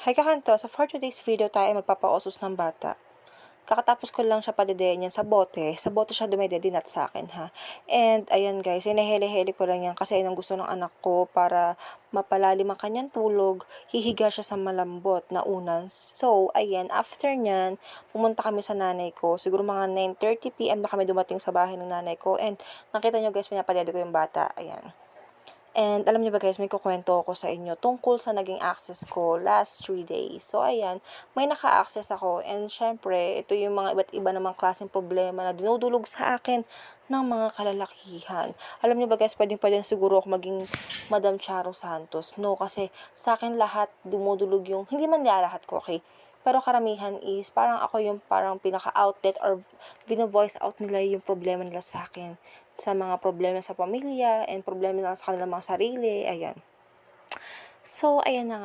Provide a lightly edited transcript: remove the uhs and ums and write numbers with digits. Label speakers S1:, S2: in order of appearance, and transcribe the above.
S1: Hi kakanto, so for today's video tayo ay magpapausos ng bata. Kakatapos ko lang siya padedehin yan sa bote siya dumedede not sa akin ha. And ayan guys, hinahele-hele ko lang yan kasi yun ang gusto ng anak ko para mapalalim ang kanyang tulog, hihiga siya sa malambot na unan. So ayan, after nyan, pumunta kami sa nanay ko, siguro mga 9:30 PM na kami dumating sa bahay ng nanay ko and nakita nyo guys, pinapadede ko yung bata, ayan. And alam niyo ba guys, may kukwento ako sa inyo tungkol sa naging access ko last 3 days. So ayan, may naka-access ako and syempre, ito yung mga iba't iba namang klaseng problema na dinudulog sa akin ng mga kalalakihan. Alam niyo ba guys, pwedeng siguro ako maging Madam Charo Santos. No, kasi sa akin lahat dumudulog yung, hindi man lahat ko, okay? Pero karamihan is parang ako yung parang pinaka-outlet or bino-voice out nila yung problema nila sa akin, sa mga problema sa pamilya and problema nila sa kanilang mga sarili, ayan. So, ayan na nga.